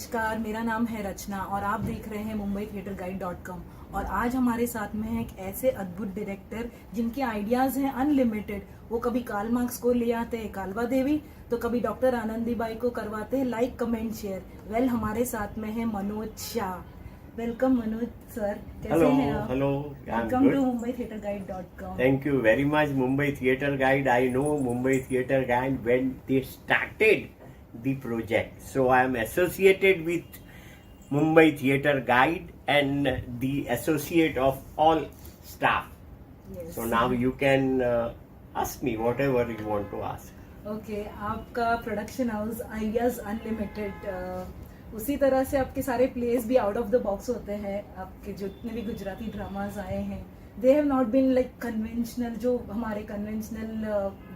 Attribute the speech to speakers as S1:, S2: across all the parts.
S1: नमस्कार, मेरा नाम है रचना और आप देख रहे हैं mumbaiththeatreguide.com। और आज हमारे साथ में है एक ऐसे अद्भुत डायरेक्टर जिनके आइडियाज हैं अनलिमिटेड। वो कभी कार्ल मार्क्स को ले आते हैं कालवा देवी, तो कभी डॉक्टर आनंदीबाई को करवाते हैं लाइक कमेंट शेयर। वेल, हमारे साथ में है मनोज शाह। वेलकम मनोज सर, कैसे हैं आप?
S2: Hello,
S1: welcome to mumbaiththeatreguide.com।
S2: Thank you very much, Mumbai Theatre Guide. I know Mumbai Theatre Guide when they started the project. So I am associated with Mumbai Theatre Guide and the associate of all staff.
S1: Yes,
S2: So now you can ask me whatever you want to ask.
S1: Okay, आपका production house ideas unlimited, उसी तरह से आपके सारे place भी out of the box होते हैं। आपके जितने भी गुजराती ड्रामाज आए हैं, they have not been like conventional, जो हमारे कन्वेंशनल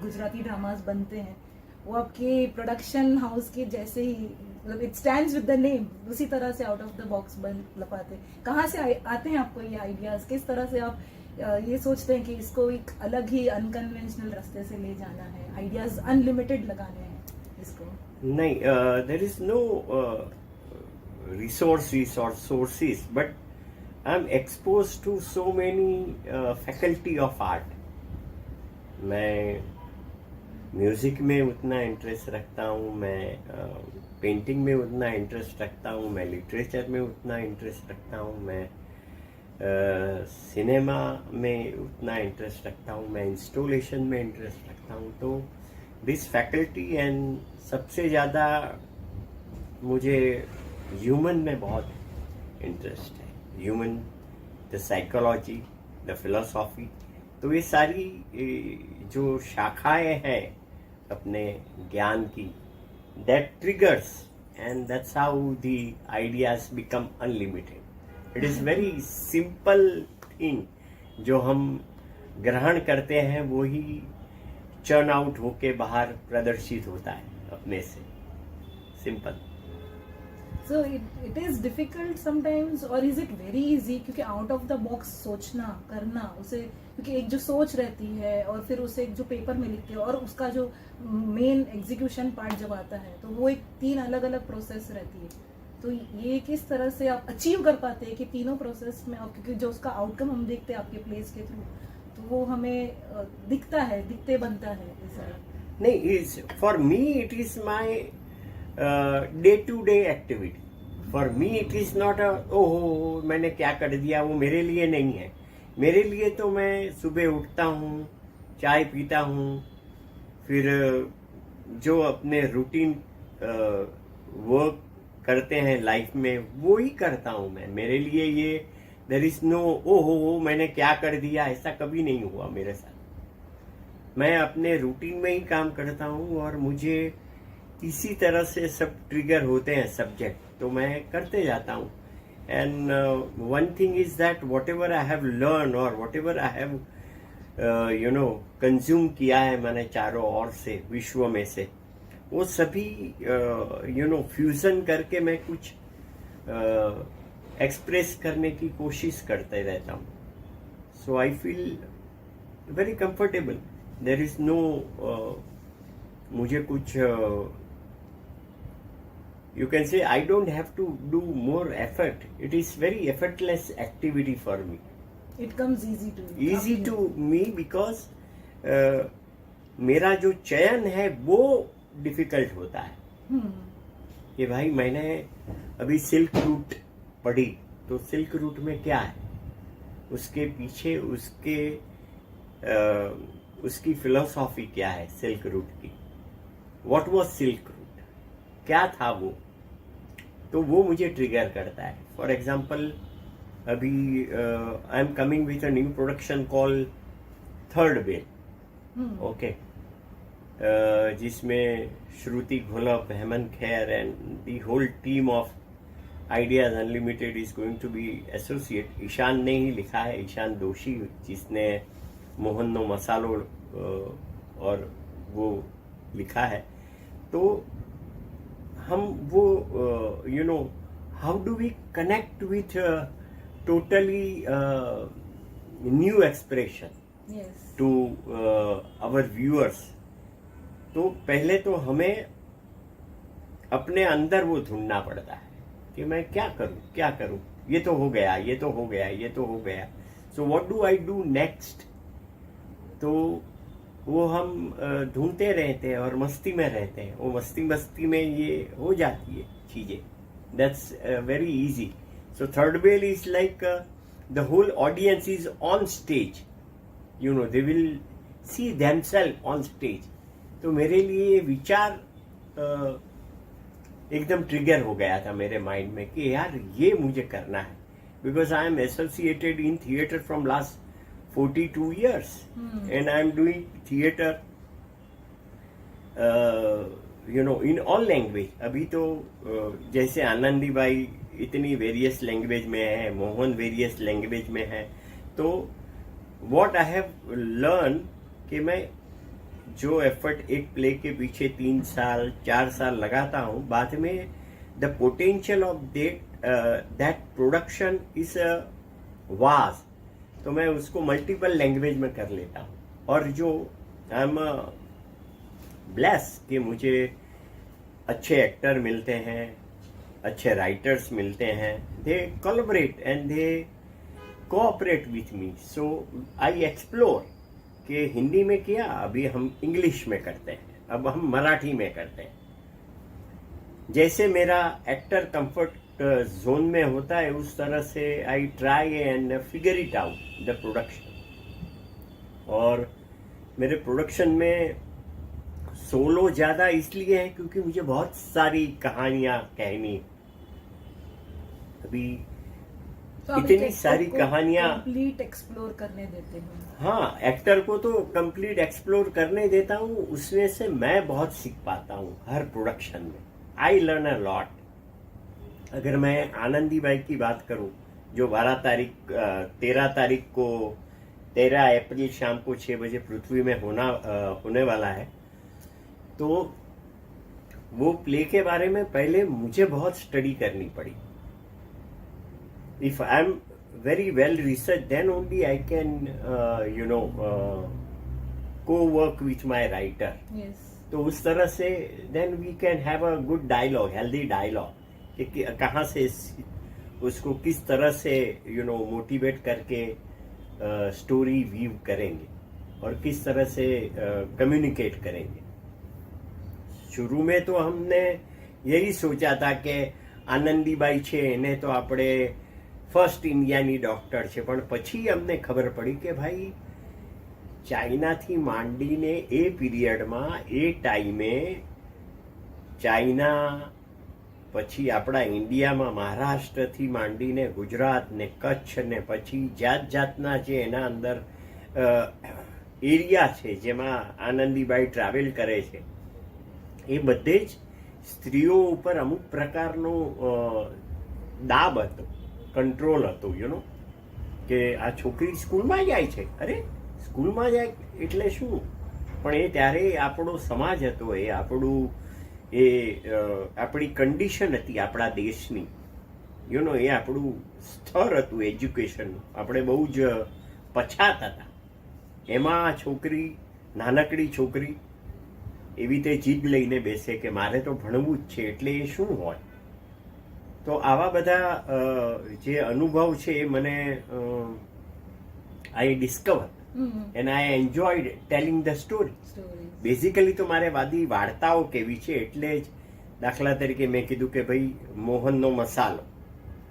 S1: गुजराती ड्रामाज बनते हैं वो आपके प्रोडक्शन हाउस के जैसे ही, मतलब it stands with the name, उसी तरह से आउट ऑफ द बॉक्स बन लपाते। कहाँ से आते हैं आपको ये आइडियाज? किस तरह से आप ये सोचते हैं कि इसको एक अलग ही अनकन्वेंशनल रास्ते से ले जाना है, आइडियाज अनलिमिटेड लगाने हैं इसको?
S2: नहीं, there is no resources or sources, but I am exposed to so many faculty of art. मैं म्यूजिक में उतना इंटरेस्ट रखता हूँ, मैं पेंटिंग में उतना इंटरेस्ट रखता हूँ, मैं लिटरेचर में उतना इंटरेस्ट रखता हूँ, मैं सिनेमा में उतना इंटरेस्ट रखता हूँ, मैं इंस्टॉलेशन में इंटरेस्ट रखता हूँ। तो दिस फैकल्टी एंड सबसे ज़्यादा मुझे ह्यूमन में बहुत इंटरेस्ट है। Human, the psychology, the philosophy, तो ये सारी जो शाखाएं हैं अपने ज्ञान की, that triggers and that's how the ideas become unlimited. It is very simple thing, जो हम ग्रहण करते हैं वो ही चर्न आउट होके बाहर प्रदर्शित होता है अपने से। Simple.
S1: So it is difficult sometimes or is it very easy? क्योंकि आउट ऑफ द बॉक्स सोचना करना, उसे क्योंकि एक जो सोच रहती है और फिर उसे एक जो पेपर में लिखते हैं और उसका जो मेन एग्जीक्यूशन पार्ट जब आता है तो वो एक 3 अलग अलग प्रोसेस रहती है। तो ये किस तरह से आप अचीव कर पाते हैं कि तीनों प्रोसेस में, क्योंकि जो उसका आउटकम हम देखते हैं आपके प्लेस के थ्रू, तो वो हमें दिखता है, दिखते बनता है ऐसा?
S2: नहीं, is for me it is my day to day activity. For me it is not ओहो मैंने क्या कर दिया, वो मेरे लिए नहीं है। मेरे लिए तो मैं सुबह उठता हूँ, चाय पीता हूँ, फिर जो अपने रूटीन वर्क करते हैं लाइफ में वो ही करता हूँ मैं। मेरे लिए ये देयर इज नो ओहो मैंने क्या कर दिया, ऐसा कभी नहीं हुआ मेरे साथ। मैं अपने रूटीन में ही काम करता हूँ और मुझे इसी तरह से सब ट्रिगर होते हैं सब्जेक्ट, तो मैं करते जाता हूँ। And one thing is that whatever I have learn और whatever I have consume किया है मैंने चारों ओर से, विश्व में से, वो सभी फ्यूजन करके मैं कुछ एक्सप्रेस करने की कोशिश करते रहता हूँ। So I feel very comfortable. There is no मुझे कुछ you can say I don't have to do more effort. It is very effortless activity for me.
S1: It comes easy to
S2: me because मेरा जो चयन है वो difficult होता है। कि भाई मैंने अभी सिल्क रूट पढ़ी, तो सिल्क रूट में क्या है, उसके पीछे उसकी फिलोसॉफी क्या है सिल्क रूट की, व्हाट वाज सिल्क रूट, क्या था वो, तो वो मुझे ट्रिगर करता है। फॉर एग्जाम्पल अभी I am coming with a new production call third wave, okay, जिसमें Shruti Gholap, Hemant Kher and the whole team of ideas unlimited is going to be associate. Ishan ने ही लिखा है, ईशान दोषी, जिसने मोहनो मसालो और वो लिखा है। तो हम वो how do we connect with totally new expression to our viewers. तो पहले तो हमें अपने अंदर वो ढूंढना पड़ता है कि मैं क्या करूं, ये तो हो गया, ये तो हो गया, ये तो हो गया, so what do I do next. तो वो हम ढूंढते रहते हैं और मस्ती में रहते हैं, वो मस्ती में ये हो जाती है चीजें। That's very easy. So third wall is like the whole audience is on stage, you know, they will see themselves on stage. तो मेरे लिए विचार एकदम ट्रिगर हो गया था मेरे माइंड में कि यार ये मुझे करना है, because I am associated in theatre from last 42 years and I'm doing theater you know in all language. अभी तो जैसे आनंदी भाई इतनी वेरियस लैंग्वेज में है, मोहन वेरियस लैंग्वेज में है, तो व्हाट आई हैव लर्न कि मैं जो एफर्ट एक प्ले के पीछे 3 साल 4 साल लगाता हूँ, बाद में the potential of that production is vast, तो मैं उसको मल्टीपल लैंग्वेज में कर लेता हूँ। और जो आई एम ब्लेस कि मुझे अच्छे एक्टर मिलते हैं, अच्छे राइटर्स मिलते हैं, they collaborate and they cooperate with me, so I explore कि हिंदी में किया, अभी हम इंग्लिश में करते हैं, अब हम मराठी में करते हैं। जैसे मेरा एक्टर कंफर्ट जोन में होता है, उस तरह से I try and figure it out the production. और मेरे प्रोडक्शन में सोलो ज्यादा इसलिए है क्योंकि मुझे बहुत सारी कहानियां कहनी, अभी
S1: तो आप
S2: इतनी
S1: एक
S2: सारी
S1: को
S2: कहानियां
S1: कंप्लीट एक्सप्लोर करने देते हैं।
S2: हाँ, एक्टर को तो कंप्लीट एक्सप्लोर करने देता हूँ, उसमें से मैं बहुत सीख पाता हूँ हर प्रोडक्शन में। I learn a lot. अगर मैं आनंदी बाई की बात करूं, जो 13 तारीख को 13 अप्रैल शाम को 6 बजे पृथ्वी में होने वाला है, तो वो प्ले के बारे में पहले मुझे बहुत स्टडी करनी पड़ी। If I am very well research, then only I can you know को वर्क विथ माई राइटर। तो उस तरह से then we can have a good dialogue, healthy dialogue, कि कहाँ से उसको किस तरह से यू नो मोटिवेट करके स्टोरी वीव करेंगे और किस तरह से कम्युनिकेट करेंगे। शुरू में तो हमने यही सोचा था कि આનંદીબાઈ છે એને તો આપણે ફર્સ્ટ ઇન્ડિયાની ડોક્ટર છે, પણ પછી અમને ખબર પડી કે ભાઈ ચાઇનાથી માંડીને એ પીરિયડમાં એ ટાઈમે ચાઇના, પછી આપણા ઇન્ડિયામાં મહારાષ્ટ્રથી માંડીને ગુજરાત ને કચ્છ ને પછી જાત જાતના જે એના અંદર એરિયા છે જેમાં આનંદીબાઈ ટ્રાવેલ કરે છે, એ બધે જ સ્ત્રીઓ ઉપર અમુક પ્રકારનો દાબ હતો, કંટ્રોલ હતો, યુ નો, કે આ છોકરી સ્કૂલમાં જાય છે, અરે સ્કૂલમાં જાય એટલે શું, પણ એ ત્યારે આપણો સમાજ હતો, એ આપણું આપણી કન્ડિશન હતી આપણા દેશની, યુ નો, એ આપણું સ્તર હતું એજ્યુકેશનનું, આપણે બહુ જ પછાત હતા. એમાં છોકરી, નાનકડી છોકરી એવી રીતે જીદ લઈને બેસે કે મારે તો ભણવું જ છે, એટલે એ શું હોય. તો આવા બધા જે અનુભવ છે એ મને I discover and I enjoyed telling the story. Basically તો મારે વાર્તાઓ કેવી છે, એટલે જ દાખલા તરીકે મેં કીધું કે ભાઈ મોહનનો મસાલો,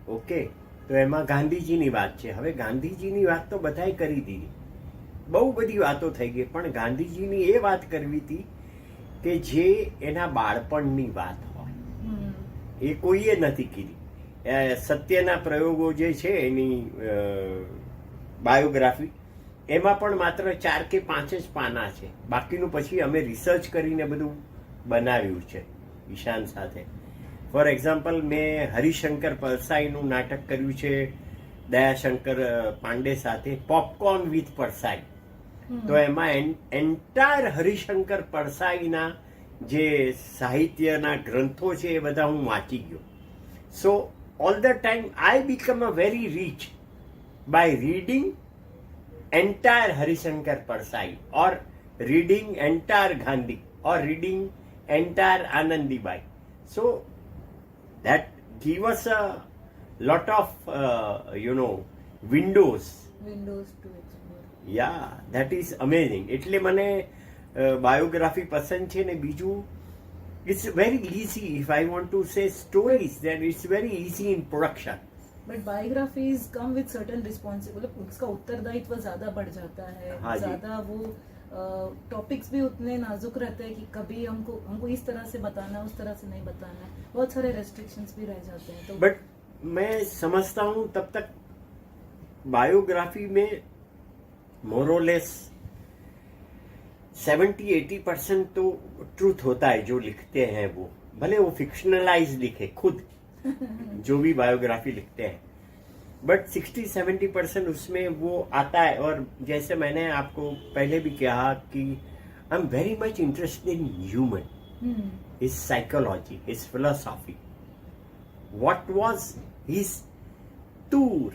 S2: ઓકે, તો એમાં ગાંધીજીની વાત છે. હવે ગાંધીજીની વાત તો બધાએ કરી દીધી, બહુ બધી વાતો થઈ ગઈ, પણ ગાંધીજીની એ વાત કરવી હતી કે જે એના બાળપણની વાત હોય, એ કોઈએ નથી કીધી. સત્યના પ્રયોગો જે છે એની બાયોગ્રાફી, એમાં પણ માત્ર 4 કે 5 જ પાના છે, બાકીનું પછી અમે રિસર્ચ કરીને બધું બનાવ્યું છે ઈશાન સાથે. ફોર એક્ઝામ્પલ, મેં હરિશંકર પરસાઈનું નાટક કર્યું છે દયાશંકર પાંડે સાથે, પોપકોર્ન વિથ પરસાઈ. તો એમાં એન્ટાયર હરિશંકર પરસાઈના જે સાહિત્યના ગ્રંથો છે એ બધા હું વાંચી ગયો. So all the time I become a very rich by reading entire Harishankar Parsai or reading entire Gandhi or reading entire Anandibai. So that give us a lot of windows.
S1: Windows to explore.
S2: Yeah, that is amazing. એટલે મને biography પસંદ છે ને બીજું it's very easy. If I want to say stories, then it's very easy in production.
S1: But biographies come with certain responsible, उसका उत्तरदायित्व ज्यादा बढ़ जाता है,
S2: हाँ जी।
S1: ज्यादा वो टॉपिक्स भी उतने नाजुक रहते हैं कि कभी हमको इस तरह से बताना है, उस तरह से नहीं बताना है, बहुत सारे रेस्ट्रिक्शंस भी रह जाते हैं। तो
S2: बट मैं समझता हूँ तब तक बायोग्राफी में मोरलेस 70-80% तो ट्रूथ होता है जो लिखते हैं वो, भले वो फिक्शनलाइज लिखे खुद जो भी बायोग्राफी लिखते हैं, बट 60-70% उसमें वो आता है। और जैसे मैंने आपको पहले भी कहा कि आई am very much interested in human, his psychology, his philosophy, what was his tour,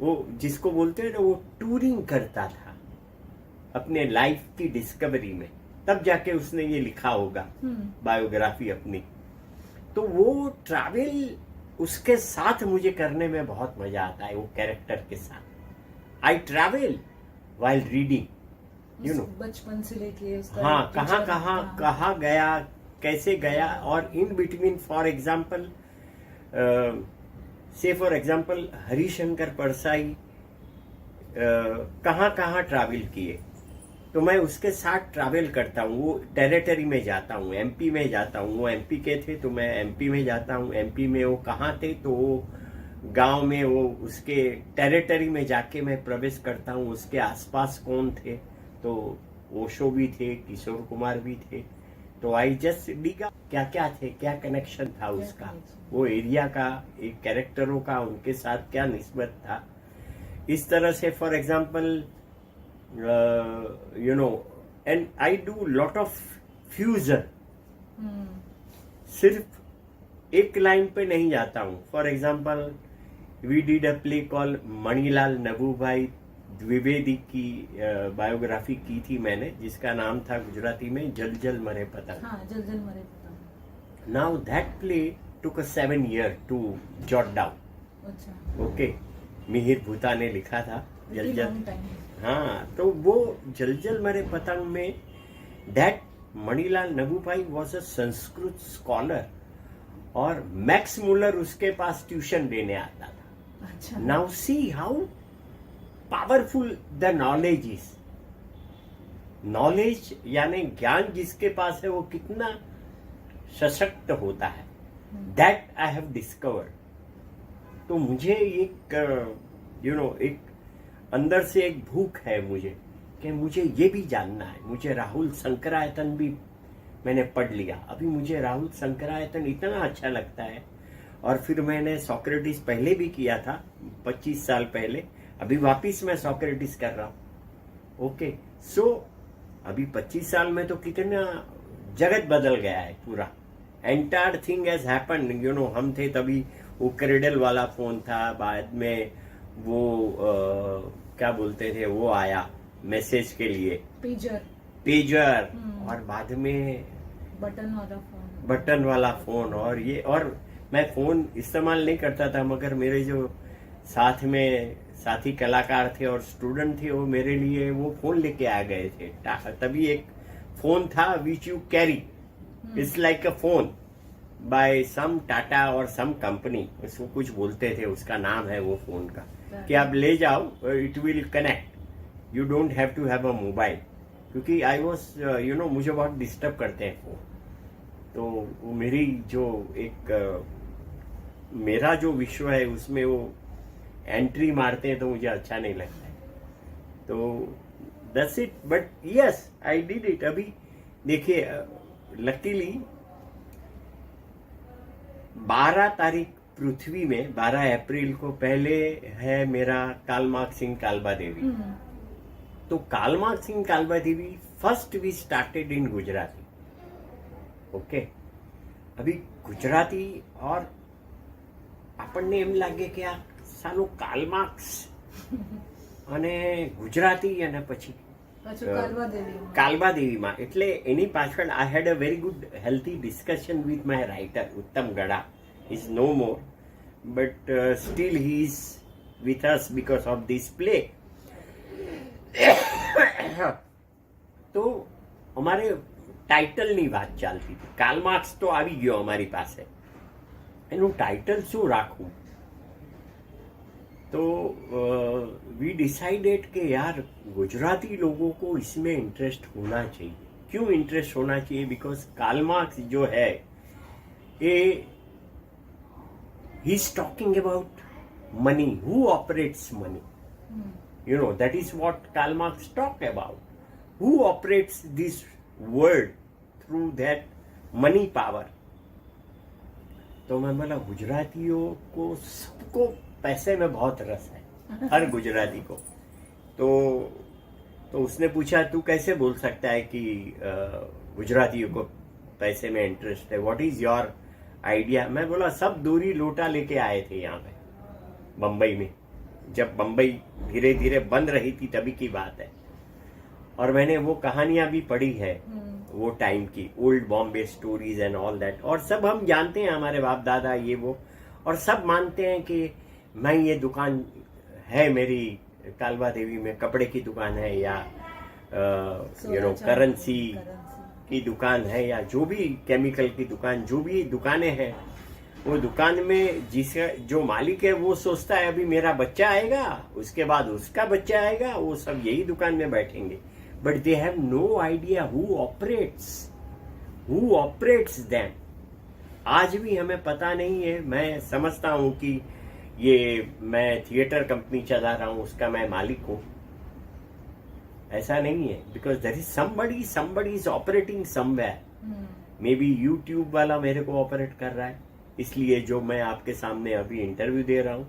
S2: वो जिसको बोलते हैं ना, वो टूरिंग करता था अपने लाइफ की डिस्कवरी में, तब जाके उसने ये लिखा होगा बायोग्राफी अपनी। तो वो ट्रैवल उसके साथ मुझे करने में बहुत मजा आता है, वो कैरेक्टर के साथ। I travel while reading, you know,
S1: बचपन से लेके उसका
S2: हाँ,
S1: टीचर
S2: कहाँ गया, कैसे गया, और in between for example Harishankar Parsai कहाँ ट्रैवल किए, तो मैं उसके साथ ट्रैवल करता हूँ। वो टेरिटरी में जाता हूँ, एमपी में जाता हूँ, वो एमपी के थे तो मैं एमपी में जाता हूँ, एमपी में वो कहाँ थे तो वो गांव में, वो उसके टेरिटरी में जाके मैं प्रवेश करता हूँ, उसके आसपास कौन थे, तो ओशो भी थे, किशोर कुमार भी थे, तो आई जस्ट डिगा क्या क्या थे, क्या कनेक्शन था उसका, वो एरिया का, एक कैरेक्टरों का उनके साथ क्या निस्बत था। इस तरह से for example and I do lot of fusion. सिर्फ एक लाइन पे नहीं जाता हूँ। For example we did a play call Manilal Nabhubhai Dwivedi की बायोग्राफी की थी मैंने, जिसका नाम था गुजराती में जल जल मरे पतंग।
S1: हाँ, जल जल मरे पतंग।
S2: Now that play took us 7 years to jot down.
S1: अच्छा,
S2: ओके, मिहिर भूता ने लिखा था जल
S1: Pretty
S2: जल।
S1: long time.
S2: हाँ, तो वो जल जल मरे पतंग में that Manilal Nabhubhai was a Sanskrit scholar, और मैक्स मुलर उसके पास ट्यूशन देने आता था।
S1: अच्छा,
S2: now see how powerful the knowledge is. Knowledge यानी ज्ञान जिसके पास है वो कितना सशक्त होता है, दैट आई हैव डिस्कवर्ड। तो मुझे एक एक अंदर से एक भूख है मुझे कि मुझे ये भी जानना है। मुझे राहुल शंकरायतन भी मैंने पढ़ लिया, अभी मुझे राहुल शंकरायतन इतना अच्छा लगता है। और फिर मैंने सोक्रेटिस पहले भी किया था 25 साल पहले, अभी वापिस मैं सोक्रेटिस कर रहा हूँ। ओके, सो अभी 25 साल में तो कितना जगत बदल गया है पूरा, एंटायर थिंग हैज हैपेंड। हम थे तभी वो क्रेडल वाला फोन था, बाद में वो क्या बोलते थे, वो आया मैसेज के लिए पेजर, और बाद में बटन वाला फोन। और ये, और मैं फोन इस्तेमाल नहीं करता था, मगर मेरे जो साथ में साथी कलाकार थे और स्टूडेंट थे वो मेरे लिए वो फोन लेके आ गए थे। तभी एक फोन था which you carry, it's like a phone by some Tata और सम कंपनी, उसको कुछ बोलते थे, उसका नाम है वो फोन का, कि आप ले जाओ, it will connect, you don't have to have a mobile. क्योंकि आई वॉज मुझे बहुत डिस्टर्ब करते हैं फोन, तो वो मेरी जो एक मेरा जो विश्व है उसमें वो एंट्री मारते हैं तो मुझे अच्छा नहीं लगता है। तो that's it, but yes I did it. अभी देखिए, लकीली 12 तारीख पृथ्वी में 12 अप्रैल को पहले है मेरा कालमार्क सिंह कालबा देवी। तो कालमार्क सिंह Kalbadevi first we started in Gujarati. Okay, अभी गुजराती, और આપણને એમ લાગે કે આ સાલું કાલમાર્ક્સ અને ગુજરાતી અને પછી
S1: અચ્છા કાલવા દેવી
S2: કાલબા દેવીમાં. એટલે એની પાછળ I had a very good healthy discussion with my writer Uttam Gada. Is no more, but still he is with us because of this play. તો અમારે ટાઇટલની વાત ચાલતી હતી. કાર્લ માર્ક્સ તો આવી ગયો અમારી પાસે, એનું ટાઇટલ શું રાખવું? तो वी डिसाइडेड कि यार गुजराती लोगों को इसमें इंटरेस्ट होना चाहिए. क्यों इंटरेस्ट होना चाहिए? बिकॉज कार्ल मार्क्स जो है ये he is talking about money, who operates money. You know, that is what Karl Marx talk about. Who operates this world through that money power? तो मैं बोला गुजरातियों को सबको पैसे में बहुत रस है, हर गुजराती को. तो उसने पूछा तू कैसे बोल सकता है कि गुजरातियों को पैसे में इंटरेस्ट है, व्हाट इज योर आइडिया? मैं बोला सब दूरी लोटा लेके आए थे यहाँ पे बम्बई में, जब बम्बई धीरे धीरे बंद रही थी तभी की बात है. और मैंने वो कहानियां भी पढ़ी है वो टाइम की, old Bombay stories and all that. और सब हम जानते हैं, हमारे बाप दादा ये वो, और सब मानते हैं कि मैं ये दुकान है मेरी कालबा देवी में, कपड़े की दुकान है या यू नो करेंसी की दुकान है या जो भी केमिकल की दुकान, जो भी दुकानें हैं, वो दुकान में जिसका जो मालिक है वो सोचता है अभी मेरा बच्चा आएगा, उसके बाद उसका बच्चा आएगा, वो सब यही दुकान में बैठेंगे. But they have no idea who operates them. आज भी हमें पता नहीं है. मैं समझता हूं कि ये मैं थिएटर कंपनी चला रहा हूं, उसका मैं मालिक हूं. ऐसा नहीं है, because there is somebody is operating somewhere. Maybe YouTube वाला मेरे को ऑपरेट कर रहा है, इसलिए जो मैं आपके सामने अभी इंटरव्यू दे रहा हूं,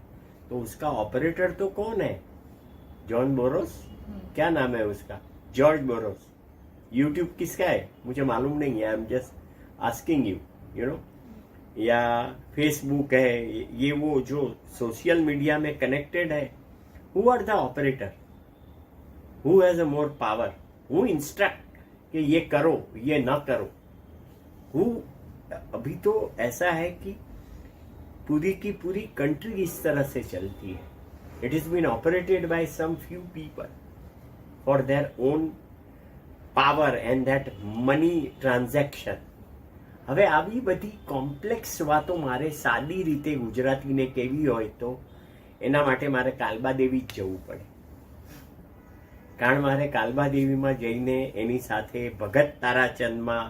S2: तो उसका ऑपरेटर तो कौन है? जॉन बोरोस, क्या नाम है उसका? George borrows. यूट्यूब किसका है मुझे मालूम नहीं है, I am just asking you, you know. या फेसबुक है, ये वो जो सोशल मीडिया में कनेक्टेड है, who are the operator? Who has a more power? Who instruct कि ये करो ये ना करो? हु? अभी तो ऐसा है कि पूरी की पूरी कंट्री इस तरह से चलती है. It is been operated by some few people for their own power and that money transaction. હવે આવી બધી કોમ્પ્લેક્સ વાતો મારે સાદી રીતે ગુજરાતીને કહેવી હોય તો એના માટે મારે કાલબા દેવી જ જવું પડે. કારણ મારે કાલબા દેવીમાં જઈને એની સાથે ભગત તારાચંદમાં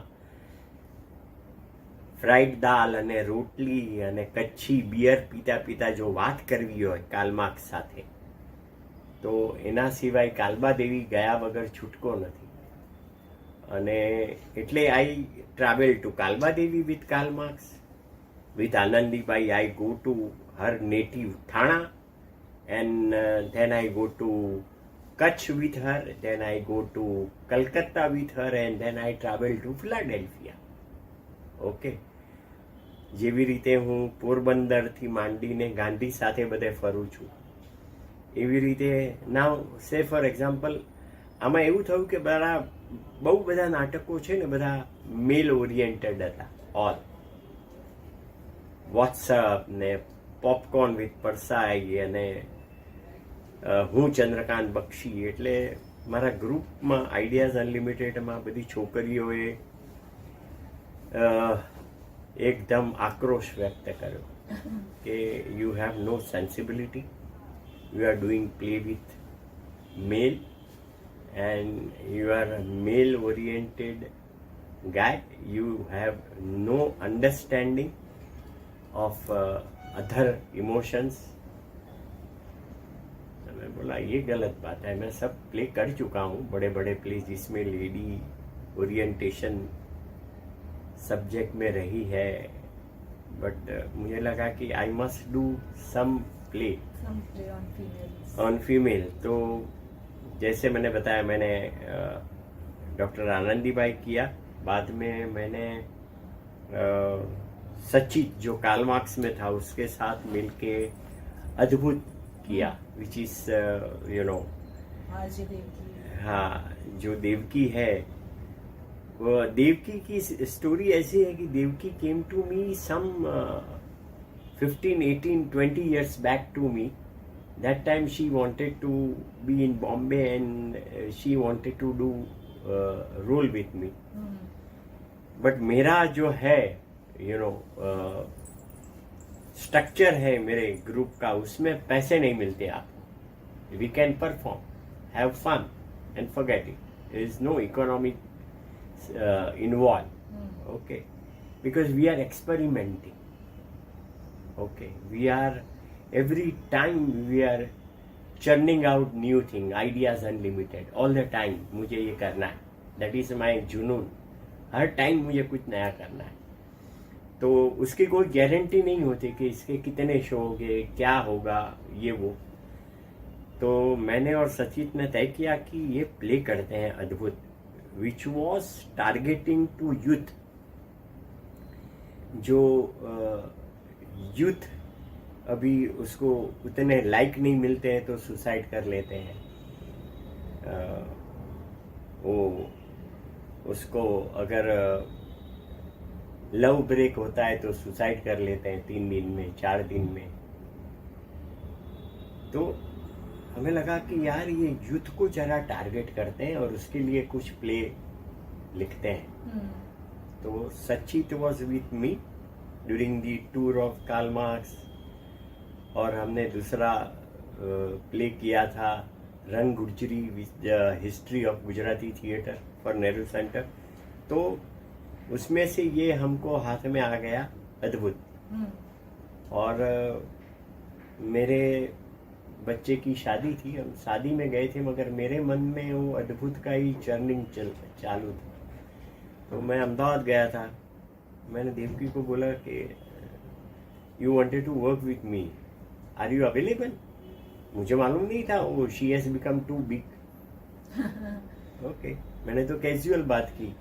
S2: ફ્રાઈડ દાલ અને રોટલી અને કચ્છી બિયર પીતા પીતા જો વાત કરવી હોય કાર્લ માર્ક્સ સાથે, તો એના સિવાય કાલબા દેવી ગયા વગર છૂટકો નથી. અને એટલે I travel to Kalbadevi with Karl Marx. With Anandibai I go to her native Thana, and then I go to Kutch with her, then I go to Calcutta with her, and then I travel to Philadelphia. Okay, જેવી રીતે હું પોરબંદરથી માંડીને ગાંધી સાથે બધે ફરું છું, એવી રીતે નાવ સે ફોર એક્ઝામ્પલ આમાં એવું થયું કે બહુ બધા નાટકો છે ને, બધા મેલ ઓરિએન્ટેડ હતા. ઓલ વોટ્સઅપ ને પોપકોર્ન વિથ પરસાઈ અને હું ચંદ્રકાંત બક્ષી. એટલે મારા ગ્રુપમાં આઈડિયાઝ અનલિમિટેડમાં બધી છોકરીઓએ એકદમ આક્રોશ વ્યક્ત કર્યો કે you have no sensibility, you are doing play with male and you are a male oriented guy, you have no understanding of other emotions. मैं बोला ये गलत बात है, मैं सब प्ले कर चुका हूँ, बड़े बड़े प्ले जिसमें लेडी ओरिएंटेशन सब्जेक्ट में रही है, बट मुझे लगा कि I must do some play on female. तो जैसे मैंने बताया, मैंने डॉक्टर आनंदीबाई किया, बाद में मैंने सचित जो कार्ल मार्क्स में था उसके साथ मिलके अद्भुत किया, विच इज यू नो हाँ, जो देवकी है, वो देवकी की स्टोरी ऐसी है कि Devaki came to me some 15, 18, 20 years back to me. That time she wanted to be in Bombay and she wanted to do role with me. But मेरा जो है स्ट्रक्चर है मेरे ग्रुप का, उसमें पैसे नहीं मिलते आपको. We can perform, have fun and forget it. There is no economic involved. Okay, because we are experimenting. Okay, we are every time we are churning out new thing, ideas unlimited all the time. मुझे ये करना है, that is my जुनून. हर time मुझे कुछ नया करना है. तो उसकी कोई गारंटी नहीं होती कि इसके कितने शो होंगे, क्या होगा, ये वो. तो मैंने और सचित ने तय किया कि ये प्ले करते हैं अद्भुत, which was targeting to youth. जो यूथ अभी उसको उतने लाइक नहीं मिलते हैं तो सुसाइड कर लेते हैं. वो उसको अगर लव ब्रेक होता है तो सुसाइड कर लेते हैं 3 दिन में, 4 दिन में. तो हमें लगा कि यार ये यूथ को जरा टारगेट करते हैं और उसके लिए कुछ प्ले लिखते हैं. तो Sachit was with me during the tour of Karl Marx, और हमने दूसरा प्ले किया था Rang Gurjari with the history of Gujarati theatre for Nehru centre. तो उसमें से ये हमको हाथ में आ गया अद्भुत. और मेरे बच्चे की शादी थी, हम शादी में गए थे, मगर मेरे मन में वो अद्भुत का ही चर्निंग चालू था. तो मैं अहमदाबाद गया था. मैंने देवकी को बोला कि you wanted to work with me, are you available. मुझे मालूम नहीं था वो she has become too big. Okay, मैंने तो कैजुअल बात की.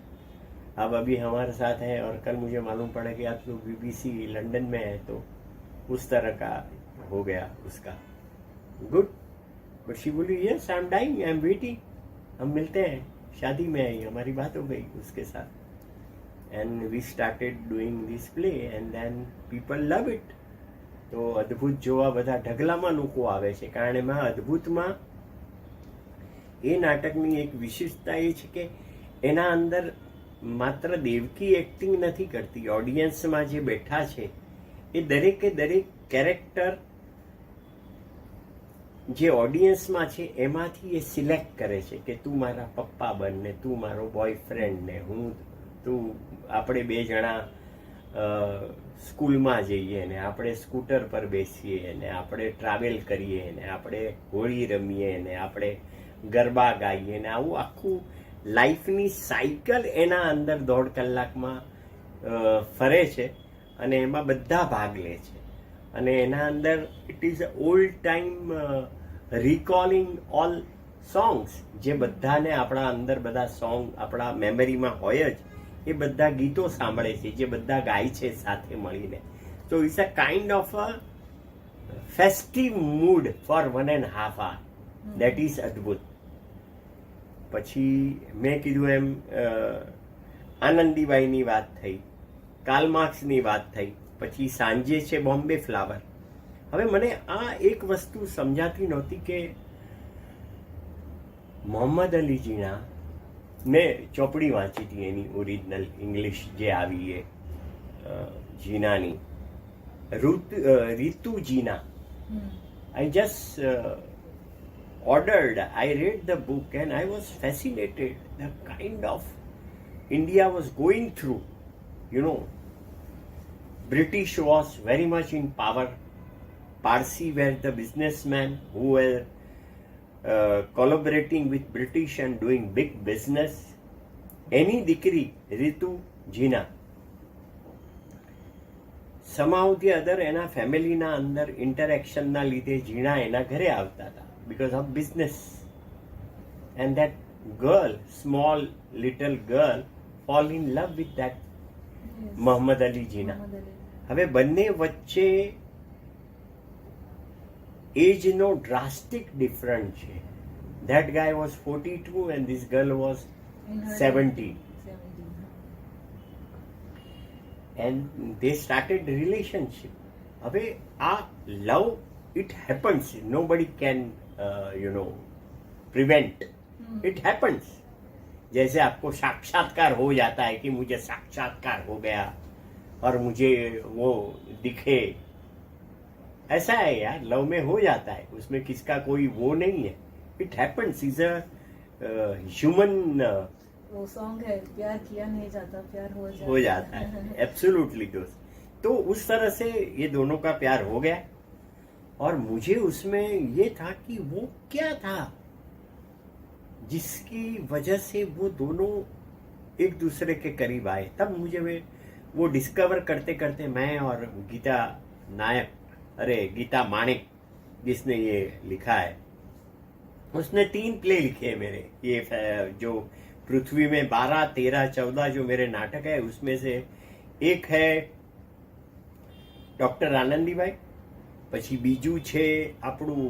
S2: अब अभी हमारे साथ है और कल मुझे मालूम पड़ा कि आप तो BBC लंदन में है. तो उस तरह का हो गया उसका. गुड. बट शी बोली yes I am dying, I am waiting, हम मिलते हैं, शादी में आई. हमारी बात हो गई उसके साथ. And we started doing this play and then people love it. તો અદ્ભુત જોવા બધા ઢગલામાં લોકો આવે છે, કારણ એમાં અદ્ભુતમાં એ નાટકની એક વિશેષતા એ છે કે એના અંદર માત્ર દેવકી એક્ટિંગ નથી કરતી. ઓડિયન્સમાં જે બેઠા છે એ દરેકે દરેક કેરેક્ટર જે ઓડિયન્સમાં છે એમાંથી એ સિલેક્ટ કરે છે કે તું મારા પપ્પા બન ને તું મારો બોયફ્રેન્ડ ને તું આપણે બે જણા સ્કૂલમાં જઈએ ને આપણે સ્કૂટર પર બેસીએ ને આપણે ટ્રાવેલ કરીએ ને આપણે હોળી રમીએ ને આપણે ગરબા ગાઈએ ને આવું આખું લાઈફની સાયકલ એના અંદર 1.5 કલાકમાં ફરે છે અને એમાં બધા ભાગ લે છે. અને એના અંદર it is old time recalling all songs, જે બધાને આપણા અંદર બધા સોંગ આપણા મેમરીમાં હોય જ, એ બધા ગીતો સાંભળે છે જે બધા ગાય છે સાથે મળીને. તો it's a kind of a festive mood for 1.5 hour. That is અદ્ભુત. પછી મેં કીધું એમ આનંદીબાઈની વાત થઈ, કાર્લ માર્ક્સની વાત થઈ, પછી સાંજે છે બોમ્બે ફ્લાવર. હવે મને આ એક વસ્તુ સમજાતી નહોતી કે મોહમ્મદ અલી જીના, મેં ચોપડી વાંચી હતી એની ઓરિજિનલ ઇંગ્લિશ જે આવી એ જીનાની, રીતુ જીના. I just ordered, I read the book and I was fascinated the kind of India was going through. British was very much in power. Parsi were the businessmen who were collaborating with British and doing big business. Any દીકરી રીતુ જીના somehow the other એના ફેમિલીના અંદર ઇન્ટરેક્શનના લીધે જીણા એના ઘરે આવતા હતા because of business. And that girl, small little girl, fall in love with that Mohammad Ali જીના. હવે બંને વચ્ચે એજનો ડ્રાસ્ટિક ડિફરન્ટ છે. That guy was 42 and this girl was
S1: In her
S2: 70.
S1: 17.
S2: And they started relationship. હવે આ love, it happens. Nobody can prevent. It happens. जैसे आपको साक्षात्कार हो जाता है कि मुझे साक्षात्कार हो गया और मुझे वो दिखे, ऐसा है यार, लव में हो जाता है, उसमें किसका कोई वो नहीं है. It happens, is a human.
S1: वो सॉन्ग है, प्यार किया नहीं जाता प्यार
S2: हो जाता है. एब्सोल्युटली दोस्त. तो उस तरह से ये दोनों का प्यार हो गया और मुझे उसमें ये था कि वो क्या था जिसकी वजह से वो दोनों एक दूसरे के करीब आए. तब मुझे वो डिस्कवर करते करते मैं और गीता नायक, गीता माणिक जिसने ये लिखा है, उसने 3 प्ले लिखे हैं मेरे. ये जो पृथ्वी में 12, 13, 14 जो मेरे नाटक है उसमें से एक है ડોક્ટર આનંદીભાઈ, પછી બીજું છે આપણું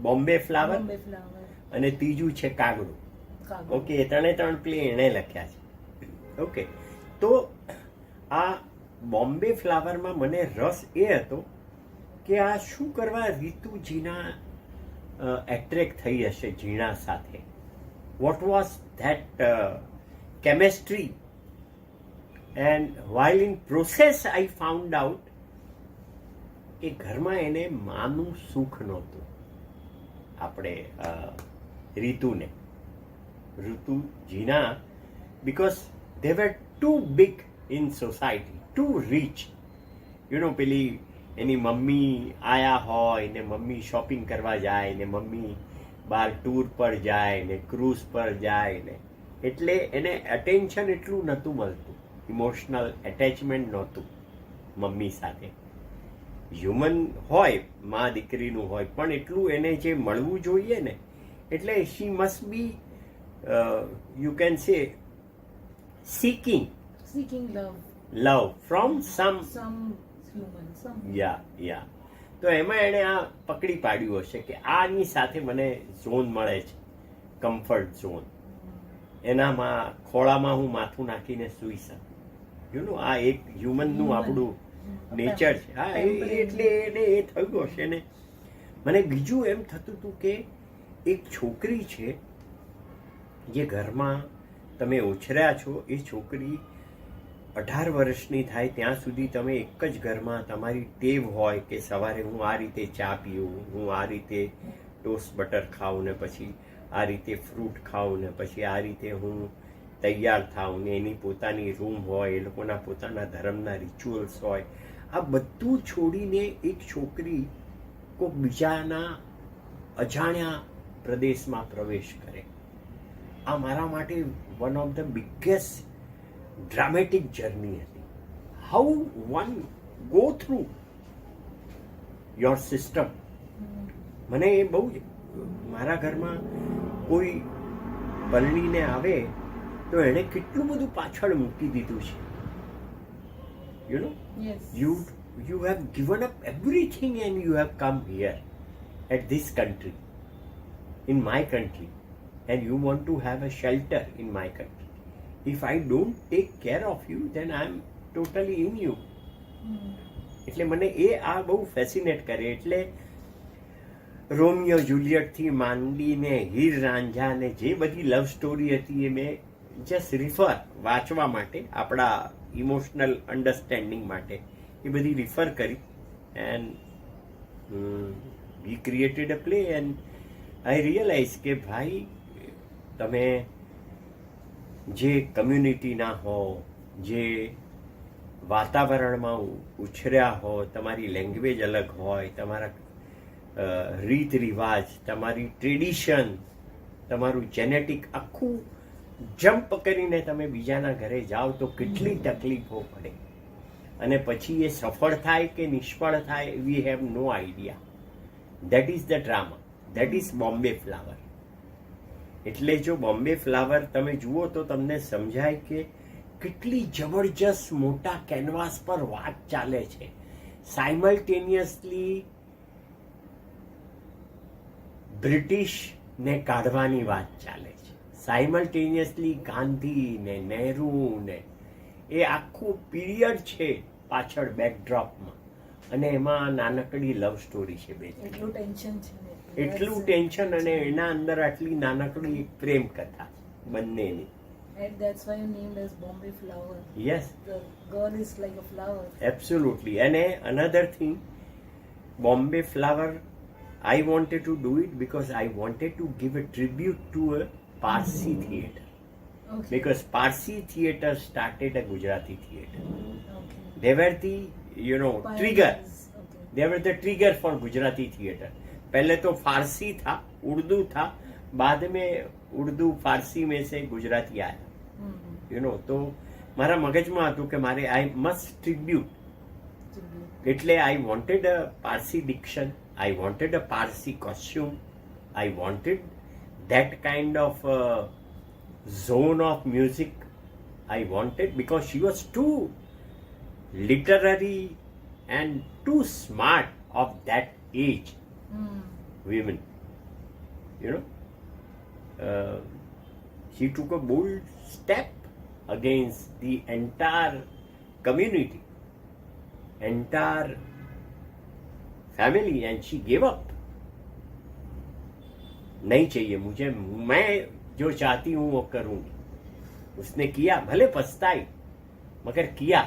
S2: બોમ્બે ફ્લાવર અને ત્રીજું છે કાગડું. ઓકે, એ 3 પ્લે એણે લખ્યા છે. ઓકે, તો આ બોમ્બે ફ્લાવરમાં મને રસ એ હતો કે આ શું કરવા રીતુજીના એટ્રેક્ટ થઈ હશે ઝીણા સાથે. What was that chemistry? And while in process I found out કે ઘરમાં એને માનું સુખ નહોતું. આપણે રીતુને, Ruttie Jinnah, because they were too big in society, too rich. પેલી એની મમ્મી આયા હોય ને મમ્મી શોપિંગ કરવા જાય ને મમ્મી બહાર ટૂર પર જાય ને ક્રૂઝ પર જાય ને, એટલે એને અટેન્શન એટલું નહોતું મળતું, ઇમોશનલ એટેચમેન્ટ નહોતું મમ્મી સાથે. હ્યુમન હોય, મા દીકરીનું હોય, પણ એટલું એને જે મળવું જોઈએ ને, એટલે she must be you can say seeking love from some
S1: human,
S2: yeah. તો એમાં એણે આ પકડી પાડ્યું હશે કે આની સાથે મને ઝોન મળે છે, કમ્ફર્ટ ઝોન. એનામાં ખોળામાં હું માથું નાખીને સૂઈ શકું. આ એક હ્યુમનનું આપણું નેચર છે. હા, એટલે એને એ થયું હશે ને. મને બીજું એમ થતું હતું કે એક છોકરી છે જે ઘરમાં તમે ઉછર્યા છો, એ છોકરી 18 વર્ષની થાય ત્યાં સુધી તમે એક જ ઘરમાં તમારી ટેવ હોય કે સવારે હું આ રીતે ચા પીવું, હું આ રીતે ટોસ્ટ બટર ખાઉં ને પછી આ રીતે ફ્રૂટ ખાઉં ને પછી આ રીતે હું તૈયાર થાઉં ને એની પોતાની રૂમ હોય, એ લોકોના પોતાના ધર્મના રિચ્યુઅલ્સ હોય. આ બધું છોડીને એક છોકરી કોઈક બીજાના અજાણ્યા પ્રદેશમાં પ્રવેશ કરે. આ મારા માટે one of the biggest dramatic journey હતી. How one go through your system. મને એ બહુ જ, મારા ઘરમાં કોઈ પરણીને આવે તો એણે કેટલું બધું પાછળ મૂકી દીધું છે. You have given up everything and you have come here at this country, in my country, and you want to have a shelter in my country. If I don't take care of you, then I am totally in you. એટલે મને એ આ બહુ ફેસિનેટ કરે. એટલે Romeo જુલિયટથી માંડીને હીર રાંઝા ને જે બધી લવ સ્ટોરી હતી એ મેં જસ્ટ રિફર વાંચવા માટે, આપણા ઇમોશનલ અન્ડરસ્ટેન્ડિંગ માટે એ બધી રિફર કરી. And we created a play and I realize કે ભાઈ તમે જે કમ્યુનિટીના હો, જે વાતાવરણમાં ઉછર્યા હો, તમારી લેંગ્વેજ અલગ હોય, તમારા રીત રિવાજ, તમારી ટ્રેડિશન, તમારું જેનેટિક આખું જમ્પ કરીને તમે બીજાના ઘરે જાઓ તો કેટલી તકલીફો પડે અને પછી એ સફળ થાય કે નિષ્ફળ થાય, we have no idea. That is the drama, that is Bombay flower. એટલે જો બોમ્બે ફ્લાવર તમે જુઓ તો તમને સમજાય કે કેટલી જબરજસ્ત મોટા કેનવાસ પર વાત ચાલે છે. સાયમલ્ટેનિયસલી બ્રિટિશ ને કાઢવાની વાત ચાલે છે. સાયમલ્ટેનિયસલી ગાંધી ને નહેરુ ને એ આખું પીરિયડ છે પાછળ બેકડ્રોપમાં, અને એમાં નાનકડી લવ સ્ટોરી છે બે.
S1: એટલું ટેન્શન છે,
S2: એટલું ટેન્શન, અને એના અંદર આટલી નાનકડી એક પ્રેમ કથા બંનેની.
S1: And that's why you named as Bombay Flower.
S2: Yes,
S1: The girl is like a flower.
S2: absolutely. And another thing, Bombay Flower, I wanted to do it because I wanted to give a tribute to a Parsi theatre.
S1: Okay.
S2: Because Parsi theatre started a Gujarati theatre.
S1: Okay.
S2: They were the, trigger.
S1: Pioneers. Okay.
S2: They were the trigger for Gujarati theatre. पहले तो फारसी था, उर्दू था, बाद में उर्दू फारसी में से गुजराती आया. તો મારા મગજમાં હતું કે મારે આઈ મસ્ટ ટ્રિબ્યુટ, એટલે I wanted a Parsi diction, I wanted a Parsi costume, I wanted that kind of zone of music. I wanted, because she was too literary and too smart of that age. Women, she took a bold step against the entire community, entire family, and she gave up. नहीं चाहिए मुझे, मैं जो चाहती हूँ वो करूंगी. उसने किया, भले पछताई मगर किया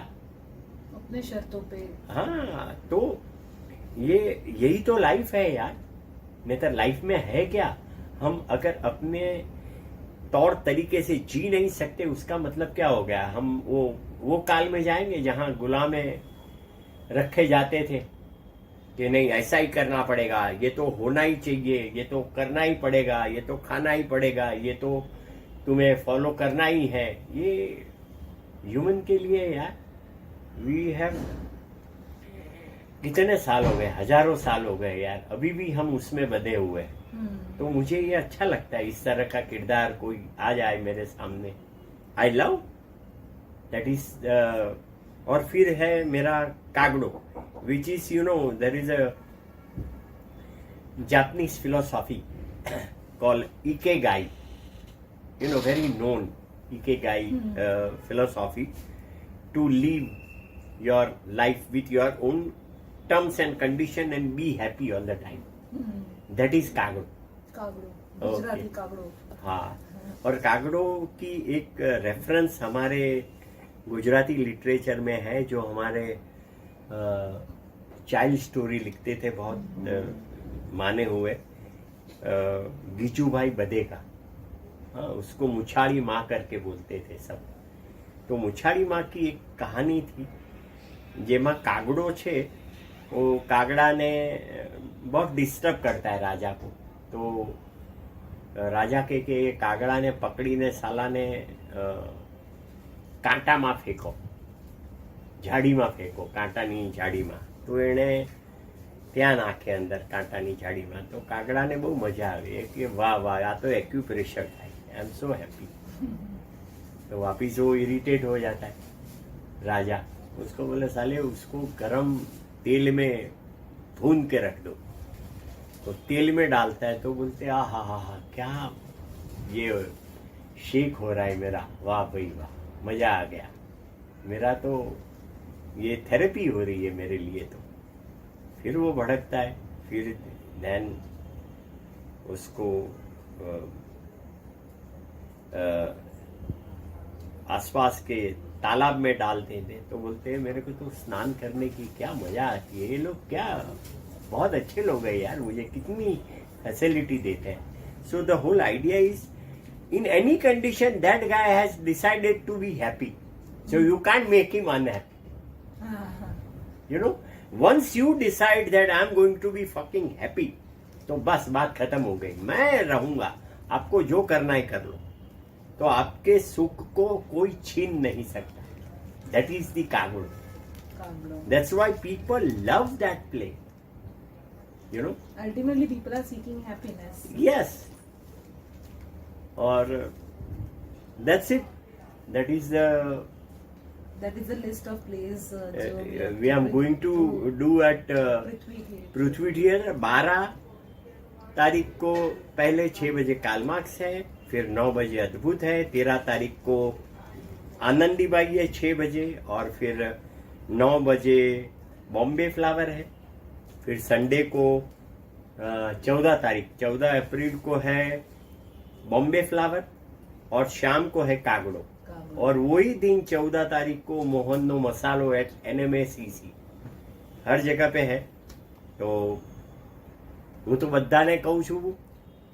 S1: अपने शर्तों पे.
S2: हाँ, तो यही तो लाइफ है यार. नहीं तो लाइफ में है क्या? हम अगर अपने तौर तरीके से जी नहीं सकते, उसका मतलब क्या हो गया? हम वो काल में जाएंगे जहाँ गुलामें रखे जाते थे कि नहीं ऐसा ही करना पड़ेगा, ये तो होना ही चाहिए, ये तो करना ही पड़ेगा, ये तो खाना ही पड़ेगा, ये तो तुम्हें फॉलो करना ही है. ये ह्यूमन के लिए यार, वी हैव कितने साल हो गए, हजारों साल हो गए यार, अभी भी हम उसमें बंधे हुए हैं. तो मुझे ये अच्छा लगता है, इस तरह का किरदार कोई आ जाए मेरे सामने. I love that is. और फिर है मेरा कागड़ो, which is, there is a Japanese philosophy called Ikigai, very known Ikigai philosophy, to live your life with your own terms and condition and be happy all the time. That is कागड़ो.
S1: Gujarati कागड़ो.
S2: हाँ, और कागड़ो की एक reference हमारे Gujarati literature में है, जो हमारे child story लिखते थे बहुत माने हुए गीचूभाई बदेगा. हाँ, उसको मुछाड़ी माँ करके बोलते थे सब. तो मुछाड़ी माँ की एक कहानी थी જેમાં કાગડો છે, वो कागड़ा ने बहुत डिस्टर्ब करता है राजा को. तो राजा के कागड़ा ने पकड़ी ने साला ने कांटा में फेंको, झाड़ी में फेंको, कांटानी झाड़ी में. तो एने ત્યાં નાખે અંદર કાંટાની ઝાડીમાં. તો કાગડાને બહુ મજા આવે કે વાહ વાહ, આ તો एक्यूप्रेशर થાય, आई एम सो हैप्पी. तो वापिस वो इरिटेट हो जाता है राजा. उसको बोले साले उसको गरम तेल में भून के रख दो. तो तेल में डालता है तो बोलते आ हा हा हा, क्या ये शेक हो रहा है मेरा, वाह भाई वाह, मजा आ गया, मेरा तो ये थेरेपी हो रही है मेरे लिए. तो फिर वो भड़कता है, फिर देन उसको आसपास के तालाब में डाल देते. तो बोलते हैं मेरे को तो स्नान करने की क्या मजा आती है, ये लोग क्या बहुत अच्छे लोग हैं यार, मुझे कितनी फैसिलिटी देते हैं. So the whole idea is, in any condition that guy has decided to be happy, so you can't make him unhappy. Once you decide that I am going to be fucking happy, तो बस बात खत्म हो गई. मैं रहूंगा, आपको जो करना है कर लो. तो आपके सुख को कोई छीन नहीं सकता. That is the कागड़ो. That's why people love that play.
S1: Ultimately people are seeking happiness.
S2: Yes. Or that's it. That is the
S1: list of plays
S2: we are going to do at Prithvi Theatre, 12 तारीख को पहले 6 बजे Karl Marx है, फिर 9 बजे अद्भुत है, 13 तारीख को आनंदी बाई है 6 बजे, और फिर 9 बजे बॉम्बे फ्लावर है। फिर संडे को 14 अप्रैल को है बॉम्बे फ्लावर, और शाम को है कागड़ो। और वही दिन 14 तारीख को मोहननो मसालो एट NMACC हर जगह पे है। तो હું તો બધાને કહું છું,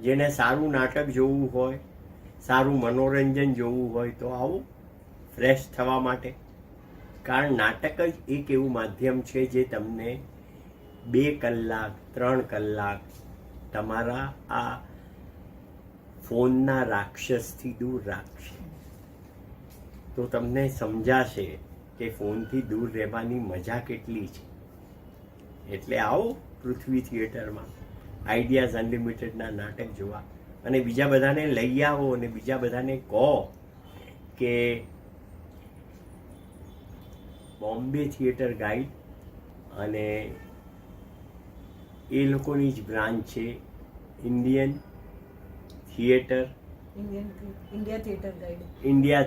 S2: જેને સારું નાટક જોવું હોય, સારું મનોરંજન જોવું હોય તો આવો ફ્રેશ થવા માટે. કારણ નાટક જ એક એવું માધ્યમ છે જે તમને 2 કલાક 3 કલાક તમારા આ ફોનના રાક્ષસથી દૂર રાખશે. તો તમને સમજાશે કે ફોનથી દૂર રહેવાની મજા કેટલી છે. એટલે આવો પૃથ્વી થિયેટરમાં આઈડિયાઝ અનલિમિટેડના નાટક જોવા, અને બીજા બધાને લઈ આવો, અને બીજા બધાને કહો કે બોમ્બે થિયેટર ગાઈડ અને એ લોકોની જ બ્રાન્ચ છે India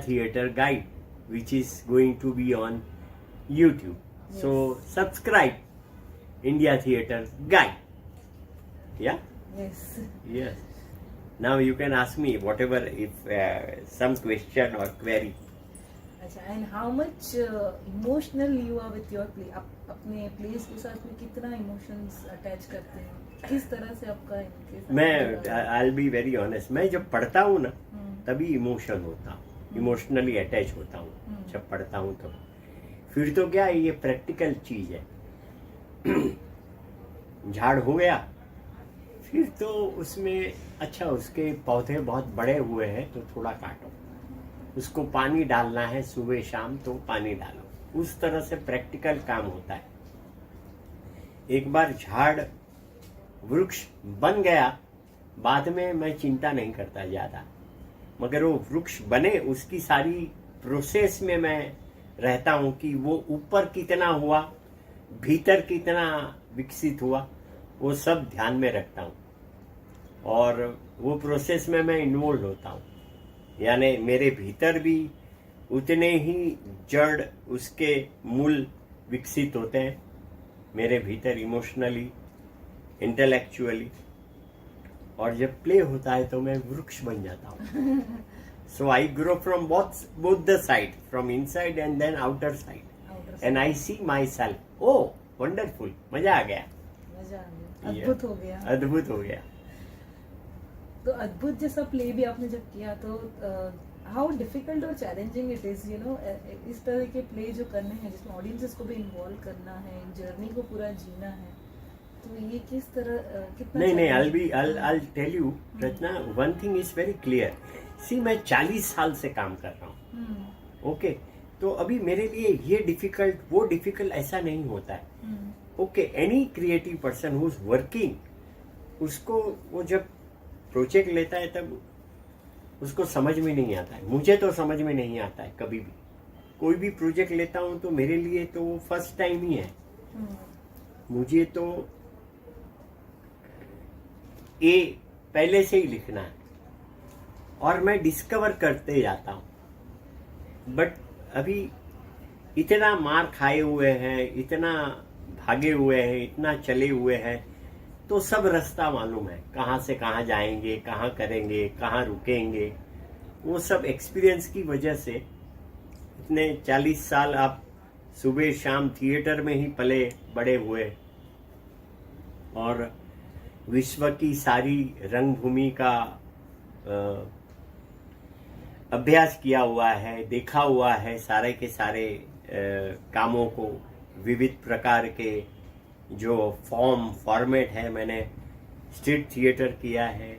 S2: theatre guide which is going to be on YouTube.
S1: Yes.
S2: So subscribe India Theatre Guide. Yeah? Yes. Now you can ask me whatever, if some question or query.
S1: अच्छा, and how much emotional you are with your play? आप अपने plays के साथ में कितना emotions attach करते हैं? किस तरह से आपका इनके साथ
S2: मैं
S1: जुड़ाव?
S2: I'll be very honest, मैं जब पढ़ता हूँ ना तभी इमोशन होता हूँ, इमोशनली अटैच होता हूँ जब पढ़ता हूँ तो. फिर तो क्या है, ये प्रैक्टिकल चीज है. झाड़ हो गया, फिर तो उसमें अच्छा उसके पौधे बहुत बड़े हुए हैं तो थोड़ा काटो, उसको पानी डालना है सुबह शाम तो पानी डालो. उस तरह से प्रैक्टिकल काम होता है. एक बार झाड़ वृक्ष बन गया, बाद में मैं चिंता नहीं करता ज्यादा, मगर वो वृक्ष बने उसकी सारी प्रोसेस में मैं रहता हूँ कि वो ऊपर कितना हुआ, भीतर कितना विकसित हुआ, वो सब ध्यान में रखता हूँ. और वो प्रोसेस में मैं इन्वॉल्व होता हूँ. यानी मेरे भीतर भी उतने ही जड़ उसके मूल विकसित होते हैं मेरे भीतर, इमोशनली, इंटेलेक्चुअली. और जब प्ले होता है तो मैं वृक्ष बन जाता हूँ. So I grow from both the side, from inside and then outer side, and I see myself. Oh wonderful, मजा आ गया,
S1: मजा आ गया, अद्भुत हो गया.
S2: अद्भुत हो गया.
S1: तो अद्भुत जैसा प्ले भी आपने जब किया तो हाउ डिफिकल्ट और challenging it is, you know, इस तरह के प्ले जो करने हैं जिसमें ऑडियंसेस को भी इन्वॉल्व करना है, जर्नी को पूरा जीना है, तो ये किस तरह कितना
S2: नहीं, I'll tell you, Rachna, one thing is very clear. See, मैं 40 साल से काम कर रहा हूँ. ओके, तो अभी मेरे लिए ये डिफिकल्ट वो डिफिकल्ट ऐसा नहीं होता है. Okay, any creative person who is working, उसको वो जब प्रोजेक्ट लेता है तब उसको समझ में नहीं आता है. मुझे तो समझ में नहीं आता है कभी भी. कोई भी प्रोजेक्ट लेता हूँ तो मेरे लिए तो वो फर्स्ट टाइम ही है. मुझे तो ये पहले से ही लिखना है और मैं डिस्कवर करते जाता हूँ. बट अभी इतना मार खाए हुए हैं, इतना भागे हुए हैं, इतना चले हुए हैं, तो सब रास्ता मालूम है, कहाँ से कहाँ जाएंगे, कहाँ करेंगे, कहाँ रुकेंगे. वो सब एक्सपीरियंस की वजह से इतने 40 साल आप सुबह शाम थिएटर में ही पले बड़े हुए और विश्व की सारी रंगभूमि का अभ्यास किया हुआ है, देखा हुआ है सारे के सारे कामों को, विविध प्रकार के जो फॉर्मेट है. मैंने स्ट्रीट थिएटर किया है,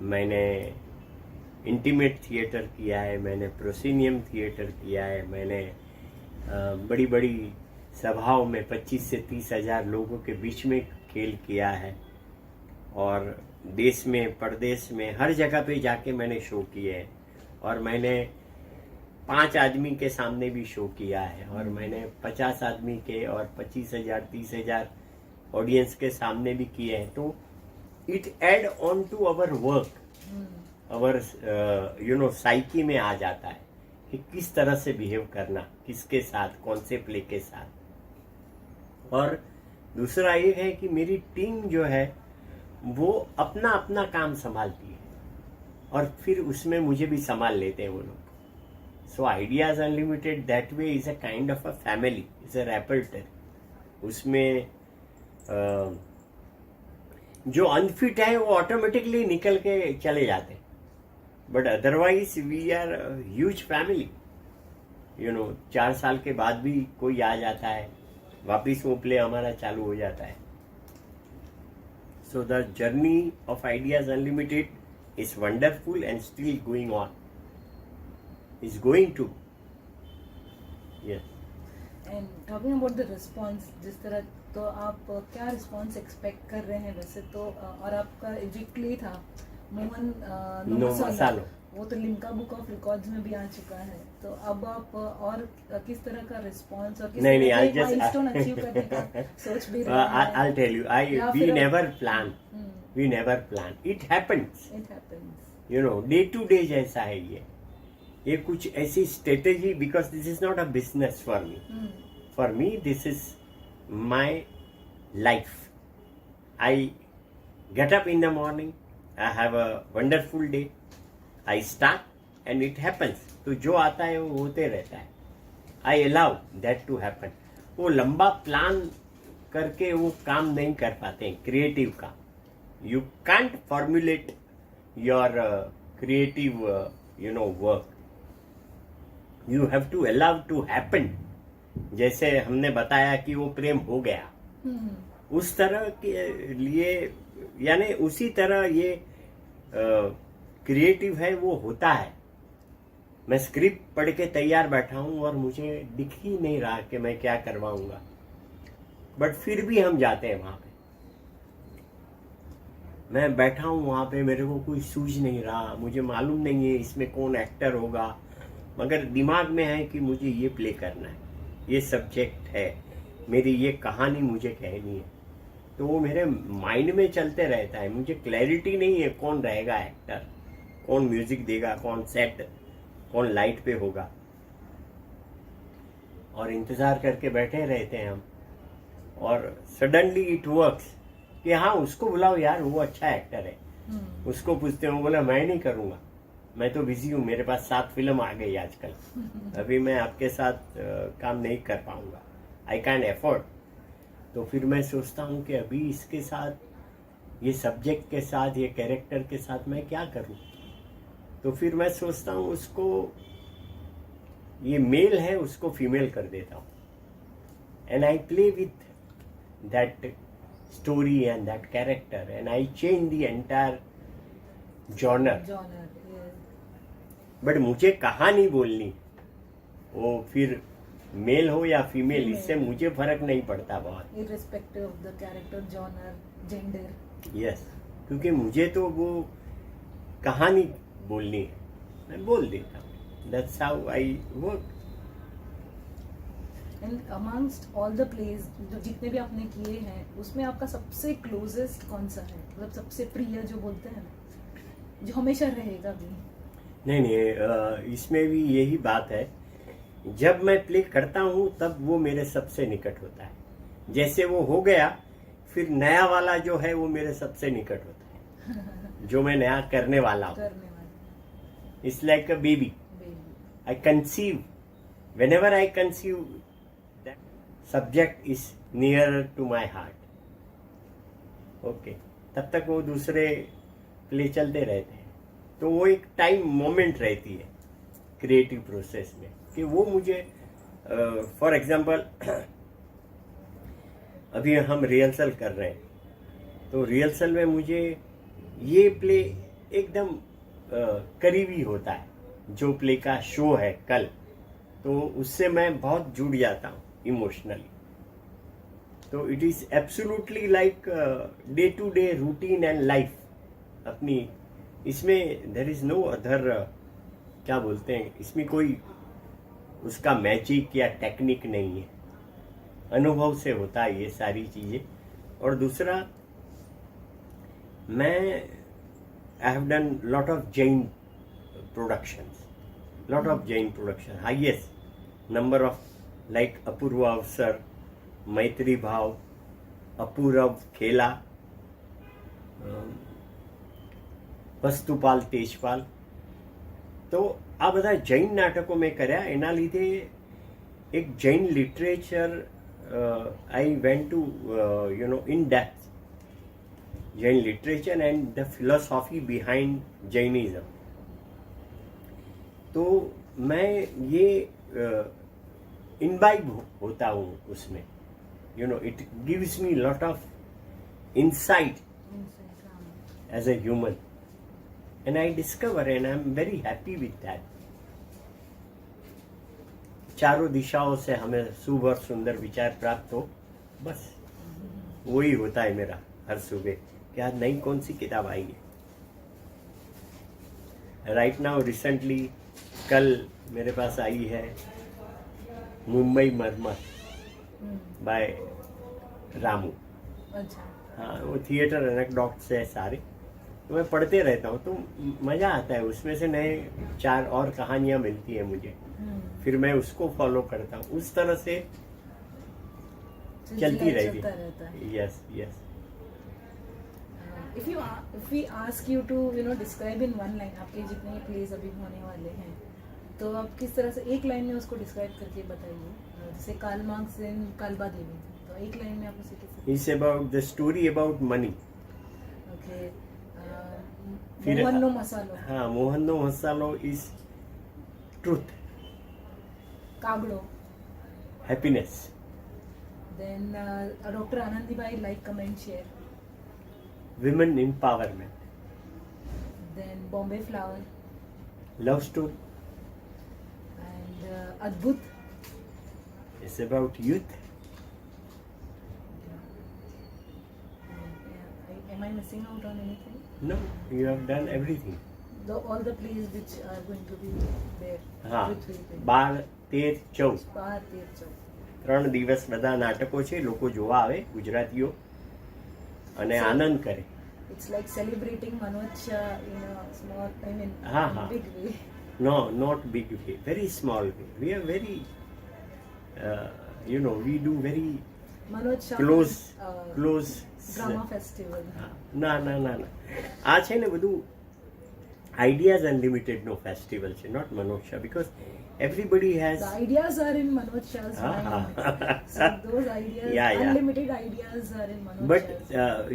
S2: मैंने इंटीमेट थिएटर किया है, मैंने प्रोसिनियम थिएटर किया है, मैंने बड़ी बड़ी सभाओं में 25 से 30 हजार लोगों के बीच में खेल किया है. और देश में परदेश में हर जगह पे जाके मैंने शो किए हैं. और मैंने 5 आदमी के सामने भी शो किया है, और मैंने 50 आदमी के और 25,000 30,000 ऑडियंस के सामने भी किए हैं. तो it add on to our work, our psyche में आ जाता है कि किस तरह से बिहेव करना, किसके साथ, कौन से प्ले के साथ। और दूसरा ये है कि मेरी टीम जो है वो अपना अपना काम संभालती है और फिर उसमें मुझे भी संभाल लेते हैं वो लोग। So ideas unlimited that way is a kind of a family, is a repertory. उसमें जो अनफिट है वो ऑटोमेटिकली निकल के चले जाते हैं, but otherwise we are huge family. 4 साल के बाद भी कोई आ जाता है, वापिस वो प्ले हमारा चालू हो जाता है। So the journey of ideas unlimited is wonderful and still going on, is going to. Yes.
S1: And talking about the response, जिस तरह तो आप क्या रिस्पॉन्स एक्सपेक्ट कर रहे हैं वैसे तो, और आपका जो प्ले था मोहन
S2: नो मसालो,
S1: वो तो लिम्का बुक ऑफ रिकॉर्ड्स में भी आ चुका है, तो अब आप और किस तरह का रिस्पॉन्स और किस
S2: नहीं,
S1: तरह
S2: I'll
S1: के
S2: just-
S1: माइलस्टोन अचीव करने का सोच भी रहे हैं?
S2: I'll tell you,
S1: या
S2: we
S1: फिर-
S2: never plan, we never plan. It happens.
S1: It happens.
S2: Day to day जैसा है ये कुछ ऐसी strategy, because this is not a business for me. For me this is my life. I get up in the morning, I have a wonderful day, I start and it happens. तो जो आता है वो होते रहता है। I allow that to happen. वो लंबा प्लान करके वो काम नहीं कर पाते हैं क्रिएटिव का। You can't formulate your creative work, you have to allow to happen. जैसे हमने बताया कि वो प्रेम हो गया, उस तरह के लिए, यानी उसी तरह ये क्रिएटिव है वो होता है। मैं स्क्रिप्ट पढ़ के तैयार बैठा हूं और मुझे दिख ही नहीं रहा कि मैं क्या करवाऊंगा, बट फिर भी हम जाते हैं वहां पे। मैं बैठा हूं वहां पे, मेरे को कोई सूझ नहीं रहा, मुझे मालूम नहीं है इसमें कौन एक्टर होगा, मगर दिमाग में है कि मुझे ये प्ले करना है, ये सब्जेक्ट है, मेरी ये कहानी मुझे कहनी है। तो वो मेरे माइंड में चलते रहता है। मुझे क्लैरिटी नहीं है कौन रहेगा एक्टर, कौन म्यूजिक देगा, कौन सेट, कौन लाइट पे होगा, और इंतजार करके बैठे रहते हैं हम। और सडनली इट वर्क्स कि हाँ उसको बुलाओ यार, वो अच्छा एक्टर है। उसको पूछते हो, बोला मैं नहीं करूंगा, मैं तो बिजी हूँ, मेरे पास 7 फिल्म आ गई आजकल, अभी मैं आपके साथ काम नहीं कर पाऊंगा, आई कैन एफोर्ड। तो फिर मैं सोचता हूँ कि अभी इसके साथ, ये सब्जेक्ट के साथ, ये कैरेक्टर के साथ मैं क्या करूँ। तो फिर मैं सोचता हूँ उसको, ये मेल है उसको फीमेल कर देता हूँ, and I play with that story and that character and I change the entire genre. But मुझे कहानी बोलनी, वो फिर मेल हो या फीमेल, इससे मुझे फर्क नहीं पड़ता बहुत,
S1: irrespective of the character, genre, gender.
S2: Yes, क्योंकि मुझे तो वो कहानी बोलनी है, मैं बोल देता हूँ। That's how I work.
S1: And amongst all the plays जो जितने भी आपने किए हैं, उसमें आपका सबसे क्लोजेस्ट कौन सा है, मतलब सबसे प्रिय जो बोलते हैं ना, जो हमेशा रहेगा भी?
S2: नहीं, इसमें भी यही बात है, जब मैं प्ले करता हूँ तब वो मेरे सबसे निकट होता है। जैसे वो हो गया, फिर नया वाला जो है वो मेरे सबसे निकट होता है, जो मैं नया करने वाला हूँ। It's like a baby, I conceive, whenever I conceive, that subject is nearer to my heart. Okay, तब तक वो दूसरे प्ले चलते रहते हैं। तो वो एक टाइम मोमेंट रहती है क्रिएटिव प्रोसेस में कि वो मुझे, फॉर एग्जांपल अभी हम रिहर्सल कर रहे हैं, तो रिहर्सल में मुझे ये प्ले एकदम करीबी होता है, जो प्ले का शो है कल, तो उससे मैं बहुत जुड़ जाता हूँ इमोशनली। तो it is absolutely like day to day routine and life अपनी, इसमें देयर इज नो अदर, क्या बोलते हैं, इसमें कोई उसका मैजिक या टेक्निक नहीं है, अनुभव से होता है ये सारी चीजें। और दूसरा, मैं I have done lot of Jain productions, highest number of like Apurva Avsar, Maitri Bhav, Apurav Khela, Vastupal Tejpal. તો આ બધા જૈન નાટકો મેં કર્યા. એના લીધે એક Jain literature I went to in depth Jain literature and the philosophy behind Jainism. तो मैं ये इनबाइब होता हूँ उसमें. It gives me lot of insight as a human and I discover and I'm very happy with that. चारों दिशाओं से हमें शुभ और सुंदर विचार प्राप्त हो, बस वही होता है मेरा हर सुबह कि आज नई कौन सी किताब आई है. राइट नाउ रिसेंटली कल मेरे पास आई है मुंबई मरमर बाय रामू.
S1: अच्छा.
S2: हाँ, वो थिएटर एनेक्डोट्स है सारे, तो मैं पढ़ते रहता हूँ तो मज़ा आता है. उसमें से नए 4 और कहानियाँ मिलती हैं मुझे, फिर मैं उसको फॉलो करता हूँ. उस तरह से चलती रहेगी. Yes yes.
S1: If we ask you to describe in one line आपके जितने प्लेस अभी होने वाले हैं, तो आप किस तरह से एक लाइन में उसको डिस्क्राइब करके बताइए. जैसे कार्ल मार्क्स एंड कालबा देवी, तो एक लाइन में आप उसे कैसे.
S2: It's about the story about money.
S1: Okay. मोहनो मसालो.
S2: हाँ, मोहनो मसालो is truth,
S1: कागड़ो.
S2: happiness.
S1: Then Dr. Anandibai, like, comment, share.
S2: Women empowerment.
S1: Then Bombay Flower.
S2: Love story.
S1: And Adbhut.
S2: It's about youth.
S1: Am I missing out on anything?
S2: No, you have done everything.
S1: All the plays which are going to be there.
S2: હા,
S1: which will be
S2: 12, 13, 14
S1: 12, 13.
S2: 3 દિવસ બધા નાટકો છે. લોકો જોવા આવે, ગુજરાતીઓ, અને આનંદ કરે.
S1: It's like celebrating Manoj Shah in a small,
S2: હા, હા.
S1: big way.
S2: No, not big way, very small way. We are very, we do very
S1: Manoj Shah
S2: close
S1: drama festival.
S2: ના. આ છે ને બધું આઈડિયાઝ અનલિમિટેડ નો ફેસ્ટિવલ છે, not Manoj Shah, because everybody has
S1: The ideas are in Manoj Shah's mind. So those ideas,
S2: Yeah.
S1: unlimited ideas are in Manoj
S2: But
S1: Shah's.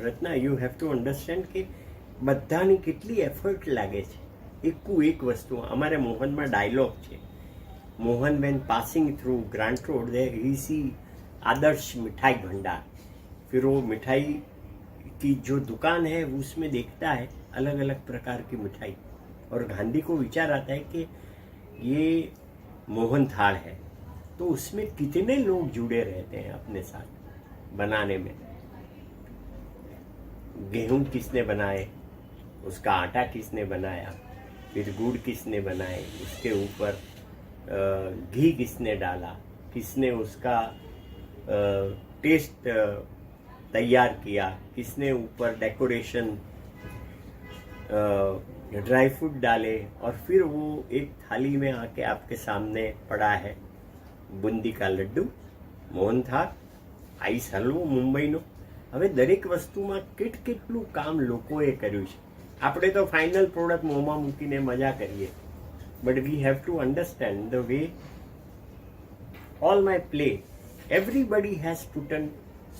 S2: Ratna, you have to understand કે બધાની કેટલી એફર્ટ લાગે છે એક વસ્તુ. અમારે મોહનમાં ડાયલોગ છે, Mohan when passing through Grant Road there he see आदर्श मिठाई भंडार. फिर वो मिठाई की जो दुकान है उसमें देखता है अलग अलग प्रकार की मिठाई, और गांधी को विचार आता है कि ये मोहन थाल है, तो उसमें कितने लोग जुड़े रहते हैं अपने साथ बनाने में. गेहूं किसने बनाए, उसका आटा किसने बनाया, फिर गुड़ किसने बनाए, उसके ऊपर घी किसने डाला, किसने उसका टेस्ट तैयार किया, किसने ऊपर डेकोरेशन ड्राई फ्रूट डाले, और फिर वो एक थाली में आके आपके सामने पड़ा है बूंदी का लड्डू, मोहन थाल, आइस हलવો મુંબઈનો. હવે દરેક વસ્તુમાં કેટલું કામ લોકોએ કર્યું છે. આપણે તો ફાઇનલ પ્રોડક્ટ મોંમાં મૂકીને મજા કરીએ, but we have to understand the way all my play, everybody has put in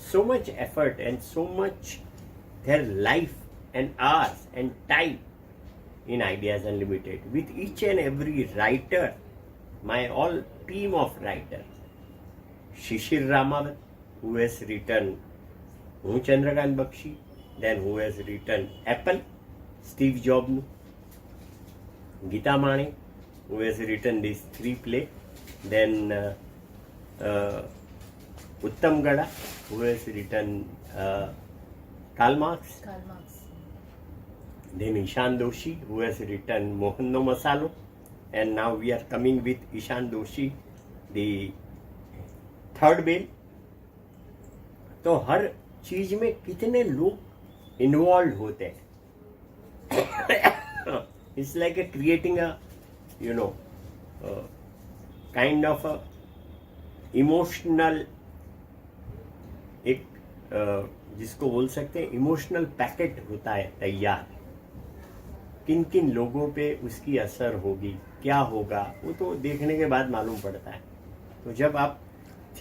S2: so much effort and so much their life and hours and time in Ideas Unlimited. With each and every writer, my all team of writers, Shishir Ramawat, who has written Chandrakant Bakshi, then who has written Apple, Steve Jobs, Geeta Manek, who has written these 3 plays, then Uttam Gada, who has written Karl Marx, then Ishan Doshi, who has written Mohanno Masalo, and now we are coming with Ishan Doshi, the 3rd Bell. तो हर चीज में कितने लोग involve होते हैं. It's like creating a, you know, kind of a emotional एक जिसको बोल सकते हैं इमोशनल पैकेट होता है तैयार. किन किन लोगों पे उसकी असर होगी, क्या होगा, वो तो देखने के बाद मालूम पड़ता है. तो जब आप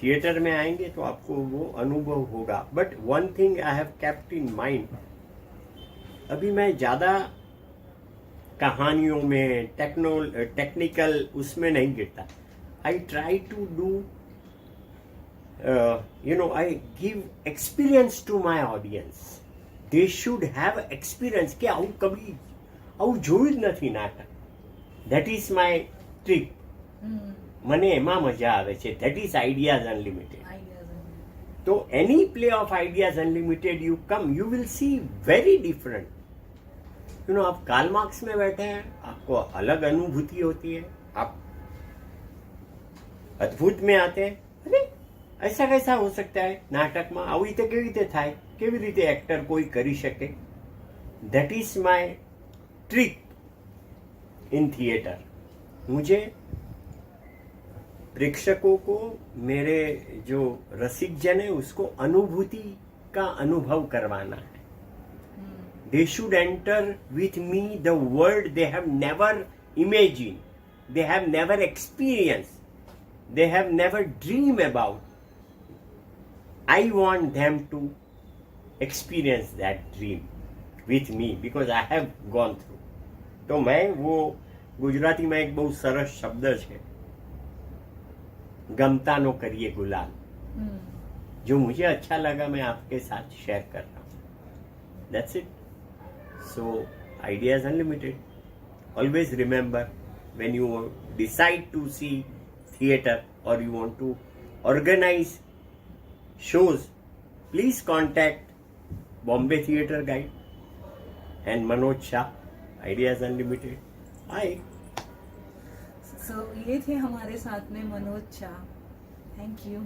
S2: थिएटर में आएंगे तो आपको वो अनुभव होगा. But one thing I have kept in mind, अभी मैं ज़्यादा कहानियों में टेक्निकल उसमें नहीं गिरता. I try to do I give experience to my audience. They should have experience કે આવું કભી આવું જોયું જ નથી નાટક. That is my trick. મને એમાં મજા આવે છે. That is Ideas Unlimited. તો any play of Ideas Unlimited you come, you will see very different. आप कार्ल मार्क्स में बैठे हैं, आपको अलग अनुभूति होती है. आप अद्भुत में आते हैं, अरे ऐसा कैसा हो सकता है નાટકમાં, આવું રીતે કેવી રીતે થાય, કેવી રીતે એક્ટર કોઈ કરી શકે. That is my trick in theatre. मुझे प्रेक्षकों को, मेरे जो रसिक जन है, उसको अनुभूति का अनुभव करवाना है. They should enter with me the world they have never imagine, they have never experience, they have never dreamed about. I want them to experience that dream with me because I have gone through. तो मैं वो गुजराती में एक बहुत सरस शब्द है, गमता no करिए गुलाल, जो मुझे अच्छा लगा मैं आपके साथ शेयर कर रहा हूँ. That's it. So Ideas Unlimited. Always remember, when you decide to see theater or you want to organize shows, please contact Bombay Theatre Guide and Manoj Shah, Ideas Unlimited. Bye.
S1: So ये थे हमारे साथ में Manoj Shah. Thank you.